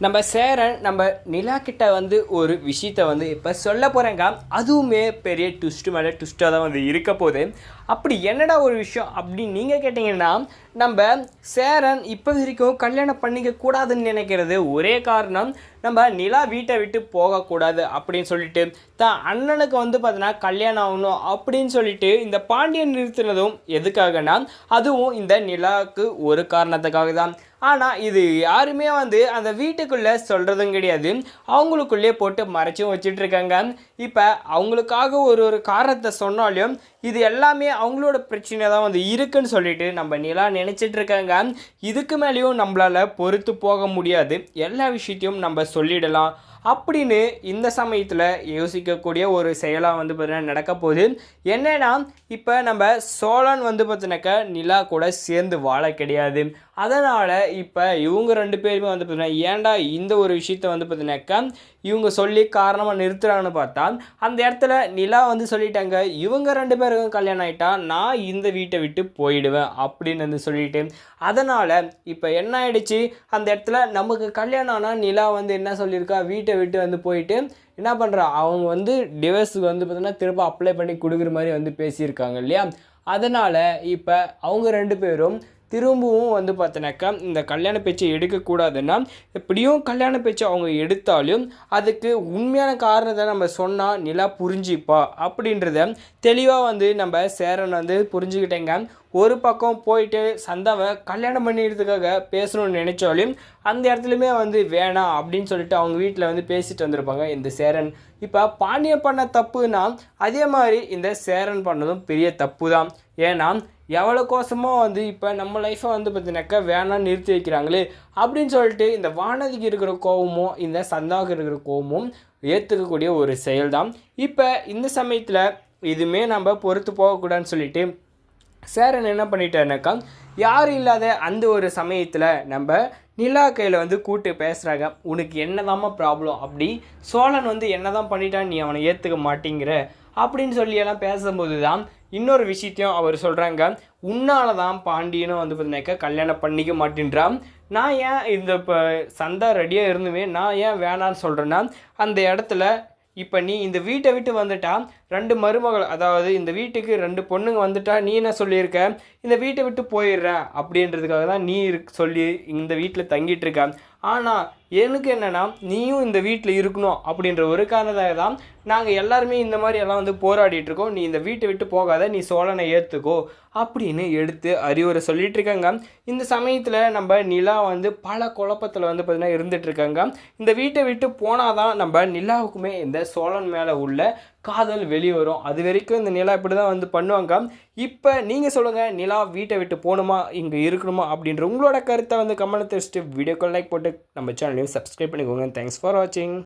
நம்ம சேரன் நம்ம நிலா கிட்ட வந்து ஒரு விஷயத்த வந்து இப்போ சொல்ல போகிறேங்க. அதுவுமே பெரிய ட்விஸ்ட்டு மேலே ட்விஸ்ட்டாக தான் வந்து இருக்க போகுது. அப்படி என்னடா ஒரு விஷயம் அப்படின்னு நீங்கள் கேட்டிங்கன்னா, நம்ம சேரன் இப்போ வரைக்கும் கல்யாணம் பண்ணிக்க கூடாதுன்னு நினைக்கிறது ஒரே காரணம், நம்ம நிலா வீட்டை விட்டு போகக்கூடாது அப்படின்னு சொல்லிட்டு தான் அண்ணனுக்கு வந்து பார்த்தீங்கன்னா கல்யாணம் ஆகணும் அப்படின்னு சொல்லிட்டு இந்த பாண்டியன் நிறுத்தினதும் எதுக்காகனா, அதுவும் இந்த நிலாவுக்கு ஒரு காரணத்துக்காக தான். ஆனால் இது யாருமே வந்து அந்த வீட்டுக்குள்ளே சொல்கிறதும் கிடையாது, அவங்களுக்குள்ளே போட்டு மறைச்சும் வச்சிட்ருக்காங்க. இப்போ அவங்களுக்காக ஒரு காரணத்தை சொன்னாலும் இது எல்லாமே அவங்களோட பிரச்சனை தான் வந்து இருக்குன்னு சொல்லிட்டு நம்ம நிலா நினச்சிட்ருக்காங்க. இதுக்கு மேலேயும் நம்மளால் பொறுத்து போக முடியாது, எல்லா விஷயத்தையும் நம்ம சொல்லிடலாம் அப்படின்னு இந்த சமயத்தில் யோசிக்கக்கூடிய ஒரு செயலாக வந்து பார்த்தீங்கன்னா நடக்க போகுது. என்னன்னா, இப்போ நம்ம சோழன் வந்து பார்த்தினாக்கா நிலா கூட சேர்ந்து வாழ கிடையாது. அதனால் இப்போ இவங்க ரெண்டு பேருமே வந்து பார்த்தீங்கன்னா ஏன்டா இந்த ஒரு விஷயத்த வந்து பார்த்தீங்கன்னாக்கா இவங்க சொல்லி காரணமாக நிறுத்துறாங்கன்னு பார்த்தா, அந்த இடத்துல நிலா வந்து சொல்லிட்டாங்க, இவங்க ரெண்டு பேருக்கும் கல்யாணம் ஆகிட்டா நான் இந்த வீட்டை விட்டு போயிடுவேன் அப்படின்னு வந்து சொல்லிட்டு, அதனால் இப்போ என்ன ஆயிடுச்சு, அந்த இடத்துல நமக்கு கல்யாணம் ஆனால் நிலா வந்து என்ன சொல்லியிருக்கா, வீட்டை விட்டு வந்து போயிட்டு என்ன பண்ணுறா, அவங்க வந்து டிவோர்ஸுக்கு வந்து பார்த்தீங்கன்னா திரும்ப அப்ளை பண்ணி கொடுக்குற மாதிரி வந்து பேசியிருக்காங்க இல்லையா. அதனால் இப்போ அவங்க ரெண்டு பேரும் திரும்பவும் வந்து பார்த்தீனாக்கா இந்த கல்யாண பேச்சை எடுக்கக்கூடாதுன்னா, எப்படியும் கல்யாண பேச்சை அவங்க எடுத்தாலும் அதுக்கு உண்மையான காரணத்தை நம்ம சொன்னால் நிலா புரிஞ்சிப்பா அப்படின்றத தெளிவாக வந்து நம்ம சேரன் வந்து புரிஞ்சுக்கிட்டேங்க. ஒரு பக்கம் போயிட்டு சந்தாவை கல்யாணம் பண்ணிடுறதுக்காக பேசணும்னு நினச்சாலும் அந்த இடத்துலையுமே வந்து வேணாம் அப்படின்னு சொல்லிட்டு அவங்க வீட்டில் வந்து பேசிட்டு வந்திருப்பாங்க இந்த சேரன். இப்போ பாண்டியன் பண்ண தப்புனா அதே மாதிரி இந்த சேரன் பண்ணதும் பெரிய தப்பு தான். ஏன்னா எவ்வளோ கோசமாக வந்து இப்போ நம்ம லைஃப்பை வந்து பார்த்தீங்கன்னாக்கா வேணான்னு நிறுத்தி வைக்கிறாங்களே அப்படின்னு சொல்லிட்டு இந்த வானதிக்கு இருக்கிற கோபமும் இந்த சந்தாவுக்கு இருக்கிற கோபமும் ஏற்றுக்கக்கூடிய ஒரு செயல் தான். இப்போ இந்த சமயத்தில் இதுவுமே நம்ம பொறுத்து போகக்கூடாதுன்னு சொல்லிட்டு சேரன் என்ன பண்ணிட்டாருனாக்கா, யாரும் இல்லாத அந்த ஒரு சமயத்தில் நம்ம நிலா கையில் வந்து கூட்டு பேசுகிறாங்க. உனக்கு என்னதாம்மா ப்ராப்ளம், அப்படி சோழன் வந்து என்ன தான் பண்ணிட்டான், நீ அவனை ஏற்றுக்க மாட்டேங்கிற அப்படின்னு சொல்லியெல்லாம் பேசும்போது தான் இன்னொரு விஷயத்தையும் அவர் சொல்கிறாங்க. உன்னால தான் பாண்டியனும் வந்து பார்த்தீங்கன்னாக்கா கல்யாணம் பண்ணிக்க மாட்டேன்றான். நான் ஏன் இந்த இப்போ சந்தா ரெடியாக இருந்துமே நான் ஏன் வேணான்னு சொல்கிறேன்னா, அந்த இடத்துல இப்போ நீ இந்த வீட்டை விட்டு வந்துட்டா ரெண்டு மருமகள், அதாவது இந்த வீட்டுக்கு ரெண்டு பொண்ணுங்க வந்துட்டா நீ என்ன சொல்லியிருக்க, இந்த வீட்டை விட்டு போயிடுறேன் அப்படின்றதுக்காக தான் நீ சொல்லி இந்த வீட்டில் தங்கிட்டு இருக்க. ஆனால் எனக்கு என்னென்னா, நீயும் இந்த வீட்டில் இருக்கணும் அப்படின்ற ஒரு காரணத்தாக தான் நாங்கள் எல்லாருமே இந்த மாதிரி எல்லாம் வந்து போராடிட்டுருக்கோம். நீ இந்த வீட்டை விட்டு போகாத, நீ சோழனை ஏற்றுக்கோ அப்படின்னு எடுத்து அறிவுரை சொல்லிகிட்டு இருக்காங்க. இந்த சமயத்தில் நம்ம நிலா வந்து பல குழப்பத்தில் வந்து பார்த்திங்கன்னா இருந்துகிட்ருக்காங்க. இந்த வீட்டை விட்டு போனால் தான் நம்ம நிலாவுக்குமே இந்த சோழன் மேலே உள்ள காதல் வெளியே வரும். அது வரைக்கும் இந்த நிலா இப்படி தான் வந்து பண்ணுவாங்க. இப்போ நீங்கள் சொல்லுங்கள், நிலா வீட்டை விட்டு போகணுமா இங்கே இருக்கணுமா அப்படின்ற உங்களோட கருத்தை வந்து கமெண்ட் தெரிவிச்சுட்டு வீடியோக்கு லைக் போட்டு நம்ம சேனலையும் சப்ஸ்கிரைப் பண்ணிக்கோங்க. தேங்க்ஸ் ஃபார் வாட்சிங்.